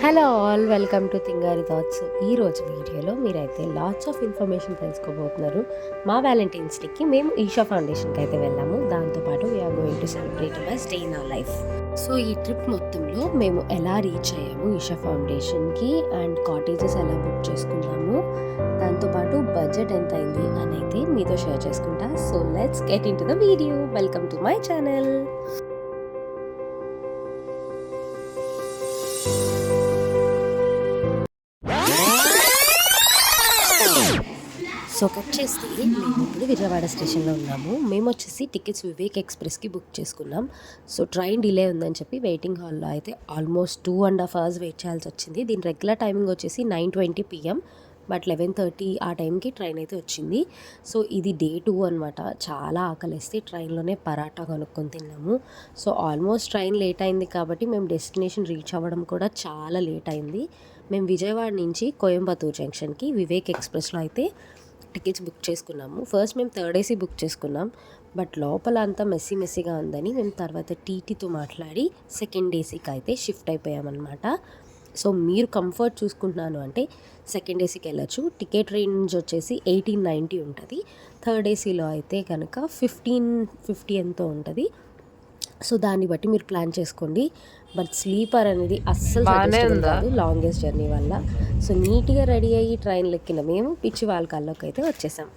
Hello all, welcome to Thingari thoughts. ఈరోజు వీడియోలో మీరైతే లాట్స్ ఆఫ్ ఇన్ఫర్మేషన్ తెలుసుకోబోతున్నారు. మా వ్యాలంటైన్స్ డేకి మేము ఈషా ఫౌండేషన్కి అయితే వెళ్ళాము. దాంతోపాటు we are going to celebrate birthday in our life. So ఈ ట్రిప్ మొత్తంలో మేము ఎలా రీచ్ అయ్యాము ఈషా ఫౌండేషన్కి అండ్ కాటేజెస్ ఎలా బుక్ చేసుకున్నాము, దాంతోపాటు బడ్జెట్ ఎంత అయింది అని అయితే మీతో షేర్ చేసుకుంటా. So let's get in to the video. Welcome to my channel. So cut చేస్తే మేము ఇప్పుడు విజయవాడ స్టేషన్లో ఉన్నాము. మేము వచ్చేసి టికెట్స్ వివేక్ ఎక్స్ప్రెస్కి బుక్ చేసుకున్నాం. సో ట్రైన్ డిలే ఉందని చెప్పి వెయిటింగ్ హాల్లో అయితే ఆల్మోస్ట్ 2.5 hours వెయిట్ చేయాల్సి వచ్చింది. దీని రెగ్యులర్ టైమింగ్ వచ్చేసి 9:20 PM, బట్ 11:30 ఆ టైంకి ట్రైన్ అయితే వచ్చింది. సో ఇది Day 2 అనమాట. చాలా ఆకలిస్తే ట్రైన్లోనే పరాటా కొనుక్కొని తిన్నాము. సో ఆల్మోస్ట్ ట్రైన్ లేట్ అయింది కాబట్టి మేము డెస్టినేషన్ రీచ్ అవ్వడం కూడా చాలా లేట్ అయింది. మేము విజయవాడ నుంచి కోయంబత్తూర్ జంక్షన్కి వివేక్ ఎక్స్ప్రెస్లో అయితే టికెట్స్ బుక్ చేసుకున్నాము. ఫస్ట్ మేము 3rd AC బుక్ చేసుకున్నాం, బట్ లోపల అంతా మెస్సీగా ఉందని మేము తర్వాత టీటీతో మాట్లాడి 2nd ACకి అయితే షిఫ్ట్ అయిపోయామన్నమాట. సో మీరు కంఫర్ట్ చూసుకుంటున్నాను అంటే 2nd ACకి వెళ్ళచ్చు. టికెట్ రేంజ్ వచ్చేసి 1890 ఉంటుంది. 3rd ACలో అయితే కనుక 1550 ఎంతో ఉంటుంది. సో దాన్ని బట్టి మీరు ప్లాన్ చేసుకోండి. బట్ స్లీపర్ అనేది అస్సలు సజెస్టబుల్ కాదు లాంగెస్ట్ జర్నీ వల్ల. సో నీట్గా రెడీ అయ్యి ట్రైన్లు ఎక్కిన మేము పిచ్చి వాళ్ళ కల్లోకి అయితే వచ్చేసాం.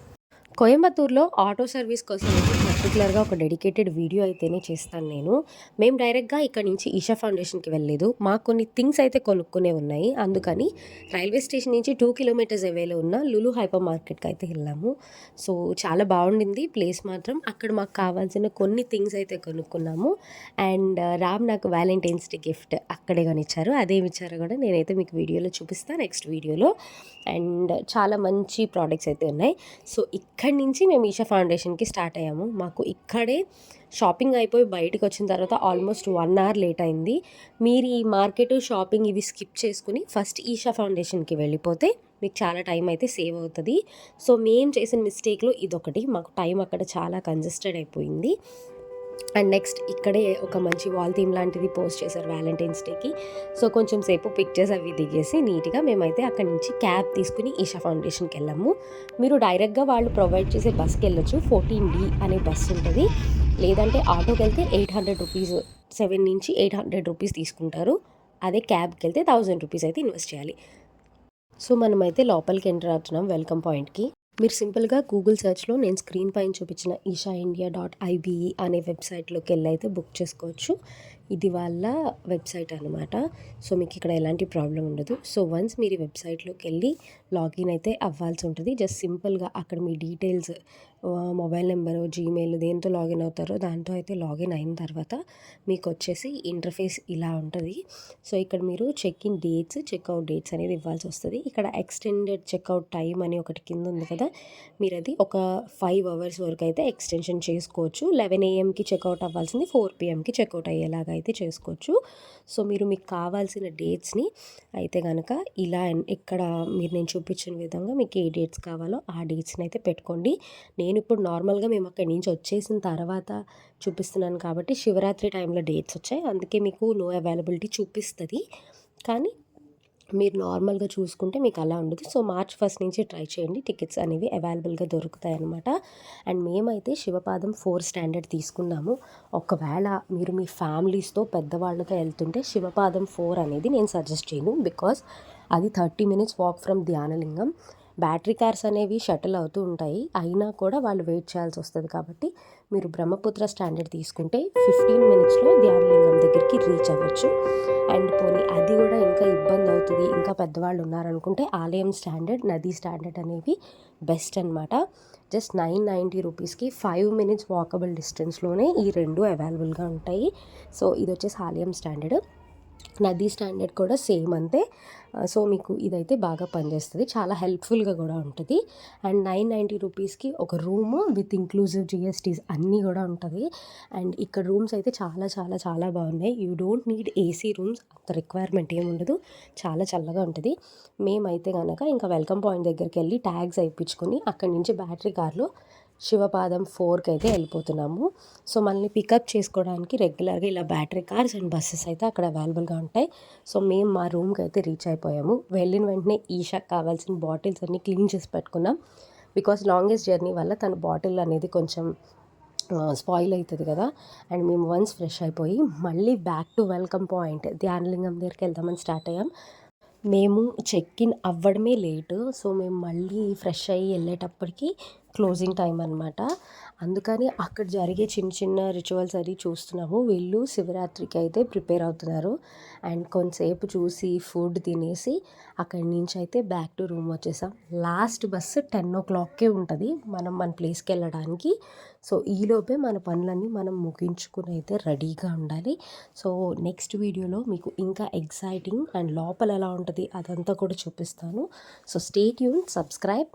కోయంబత్తూర్లో ఆటో సర్వీస్ కోసం అయితే పర్టికులర్గా ఒక డెడికేటెడ్ వీడియో అయితేనే చేస్తాను నేను. మేము డైరెక్ట్గా ఇక్కడ నుంచి ఈషా ఫౌండేషన్కి వెళ్ళలేదు. మాకు కొన్ని థింగ్స్ అయితే కొనుక్కునే ఉన్నాయి. అందుకని రైల్వే స్టేషన్ నుంచి 2 kilometers అవేలో ఉన్న లులు హైపర్ మార్కెట్కి అయితే వెళ్ళాము. సో చాలా బాగుండింది ప్లేస్ మాత్రం. అక్కడ మాకు కావాల్సిన కొన్ని థింగ్స్ అయితే కొనుక్కున్నాము. అండ్ రామ్ నాకు వ్యాలంటైన్స్ డే గిఫ్ట్ అక్కడే కొనిచ్చారు. అదేమి ఇచ్చారో కూడా నేనైతే మీకు వీడియోలో చూపిస్తాను నెక్స్ట్ వీడియోలో. అండ్ చాలా మంచి ప్రోడక్ట్స్ అయితే ఉన్నాయి. సో ఇక్కడి నుంచి మేము ఈషా ఫౌండేషన్కి స్టార్ట్ అయ్యాము. మాకు ఇక్కడే షాపింగ్ అయిపోయి బయటకు వచ్చిన తర్వాత ఆల్మోస్ట్ 1 hour లేట్ అయింది. మీరు ఈ మార్కెట్ షాపింగ్ ఇవి స్కిప్ చేసుకుని ఫస్ట్ ఈషా ఫౌండేషన్కి వెళ్ళిపోతే మీకు చాలా టైం అయితే సేవ్ అవుతుంది. సో మేము చేసిన మిస్టేక్లో ఇదొకటి. మాకు టైం అక్కడ చాలా కంజెస్టెడ్ అయిపోయింది. అండ్ నెక్స్ట్ ఇక్కడే ఒక మంచి వాల్ థీమ్ లాంటిది పోస్ట్ చేశారు వ్యాలంటైన్స్ డేకి. సో కొంచెం సేపు పిక్చర్స్ అవి దిగేసి నీట్గా మేమైతే అక్కడి నుంచి క్యాబ్ తీసుకుని ఈషా ఫౌండేషన్కి వెళ్ళాము. మీరు డైరెక్ట్గా వాళ్ళు ప్రొవైడ్ చేసే బస్కి వెళ్ళొచ్చు. 14D అనే బస్ ఉంటుంది. లేదంటే ఆటోకి వెళ్తే 800 రూపీస్, 7 నుంచి 800 రూపీస్ తీసుకుంటారు. అదే క్యాబ్కి వెళ్తే 1000 రూపీస్ అయితే ఇన్వెస్ట్ చేయాలి. సో మనమైతే లోపలికి ఎంటర్ అవుతున్నాం వెల్కమ్ పాయింట్కి. మీరు సింపుల్గా గూగుల్ సెర్చ్లో నేను స్క్రీన్ పైన చూపించిన ishaindia.ibe అనే వెబ్సైట్లోకి వెళ్ళి అయితే బుక్ చేసుకోవచ్చు. ఇది వాళ్ళ వెబ్సైట్ అనమాట. సో మీకు ఇక్కడ ఎలాంటి ప్రాబ్లం ఉండదు. సో వన్స్ మీరు ఈ వెబ్సైట్లోకి వెళ్ళి లాగిన్ అయితే అవ్వాల్సి ఉంటుంది. జస్ట్ సింపుల్గా అక్కడ మీ డీటెయిల్స్, మొబైల్ నెంబరు, జీమెయిల్ దేంతో లాగిన్ అవుతారో దాంతో అయితే లాగిన్ అయిన తర్వాత మీకు వచ్చేసి ఇంటర్ఫేస్ ఇలా ఉంటుంది. సో ఇక్కడ మీరు చెక్-ఇన్ డేట్స్, చెక్అవుట్ డేట్స్ అనేది ఇవ్వాల్సి వస్తుంది. ఇక్కడ ఎక్స్టెండెడ్ చెక్అవుట్ టైం అని ఒకటి కింద ఉంది కదా, మీరు అది ఒక 5 hours వరకు అయితే ఎక్స్టెన్షన్ చేసుకోవచ్చు. 11 AM చెక్అవుట్ అవ్వాల్సింది 4 PM చెక్అవుట్ అయ్యేలాగా అయితే చేసుకోవచ్చు. సో మీరు మీకు కావాల్సిన డేట్స్ని అయితే కనుక ఇలా ఇక్కడ నేను చూపించిన విధంగా మీకు ఏ డేట్స్ కావాలో ఆ డేట్స్ని అయితే పెట్టుకోండి. నేను ఇప్పుడు నార్మల్గా మేము అక్కడి నుంచి వచ్చేసిన తర్వాత చూపిస్తున్నాను కాబట్టి శివరాత్రి టైంలో డేట్స్ వచ్చాయి, అందుకే మీకు నో అవైలబిలిటీ చూపిస్తుంది. కానీ మీరు నార్మల్గా చూసుకుంటే మీకు అలా ఉండదు. సో March 1 నుంచి ట్రై చేయండి. టికెట్స్ అనేవి అవైలబుల్గా దొరుకుతాయి అన్నమాట. అండ్ మేమైతే శివపాదం 4 స్టాండర్డ్ తీసుకున్నాము. ఒకవేళ మీరు మీ ఫ్యామిలీస్తో పెద్దవాళ్ళతో వెళ్తుంటే శివపాదం 4 అనేది నేను సజెస్ట్ చేయను. బికాస్ అది 30 minutes walk from Dhyanalingam. Battery cars అనేవి షటిల్ అవుతూ ఉంటాయి, అయినా కూడా వాళ్ళు వెయిట్ చేయాల్సి వస్తుంది. కాబట్టి మీరు బ్రహ్మపుత్ర స్టాండర్డ్ తీసుకుంటే 15 minutesలో ధ్యానలింగం దగ్గరికి రీచ్ అవ్వచ్చు. అండ్ పోనీ అది కూడా ఇంకా ఇబ్బంది అవుతుంది, ఇంకా పెద్దవాళ్ళు ఉన్నారనుకుంటే ఆలయం స్టాండర్డ్, నదీ స్టాండర్డ్ అనేవి బెస్ట్ అనమాట. జస్ట్ 990 రూపీస్కి 5 minutes వాకబుల్ డిస్టెన్స్లోనే ఈ రెండు అవైలబుల్గా ఉంటాయి. సో ఇది వచ్చేసి ఆలయం స్టాండర్డ్. నదీ స్టాండర్డ్ కూడా సేమ్ అంతే. సో మీకు ఇదైతే బాగా పనిచేస్తుంది, చాలా హెల్ప్ఫుల్గా కూడా ఉంటుంది. అండ్ 990 రూపీస్కి ఒక రూము విత్ ఇంక్లూజివ్ GSTs అన్నీ కూడా ఉంటుంది. అండ్ ఇక్కడ రూమ్స్ అయితే చాలా చాలా చాలా బాగున్నాయి. You don't need AC rooms, అంత రిక్వైర్మెంట్ ఏమి ఉండదు, చాలా చల్లగా ఉంటుంది. మేమైతే కనుక ఇంకా వెల్కమ్ పాయింట్ దగ్గరికి వెళ్ళి ట్యాగ్స్ వేయించుకొని అక్కడి నుంచి బ్యాటరీ కార్లో శివపాదం 4కి అయితే వెళ్ళిపోతున్నాము. సో మనల్ని పికప్ చేసుకోవడానికి రెగ్యులర్గా ఇలా బ్యాటరీ కార్స్ అండ్ బస్సెస్ అయితే అక్కడ అవైలబుల్గా ఉంటాయి. సో మేము మా రూమ్కి అయితే రీచ్ అయిపోయాము. వెళ్ళిన వెంటనే ఈషాకి కావాల్సిన బాటిల్స్ అన్నీ క్లీన్ చేసి పెట్టుకున్నాం. బికాస్ లాంగెస్ట్ జర్నీ వల్ల తన బాటిల్ అనేది కొంచెం స్పాయిల్ అవుతుంది కదా. అండ్ మేము వన్స్ ఫ్రెష్ అయిపోయి మళ్ళీ back to welcome point Dhyanalingam దగ్గరికి వెళ్దామని స్టార్ట్ అయ్యాం. మేము చెక్ ఇన్ అవ్వడమే లేటు. సో మేము మళ్ళీ ఫ్రెష్ అయ్యి వెళ్ళేటప్పటికి క్లోజింగ్ టైం అనమాట. అందుకని అక్కడ జరిగే చిన్న చిన్న రిచువల్స్ అది చూస్తున్నాము. వీళ్ళు శివరాత్రికి అయితే ప్రిపేర్ అవుతున్నారు. అండ్ కొంతసేపు చూసి ఫుడ్ తినేసి అక్కడి నుంచి అయితే బ్యాక్ టు రూమ్ వచ్చేసాం. లాస్ట్ బస్సు 10 o'clockకే ఉంటుంది మనం మన ప్లేస్కి వెళ్ళడానికి. సో ఈలోపే మన పనులన్నీ మనం ముగించుకుని అయితే రెడీగా ఉండాలి. సో నెక్స్ట్ వీడియోలో మీకు ఇంకా ఎక్సైటింగ్ అండ్ లోపల ఎలా ఉంటుంది అదంతా కూడా చూపిస్తాను. So stay tune, subscribe.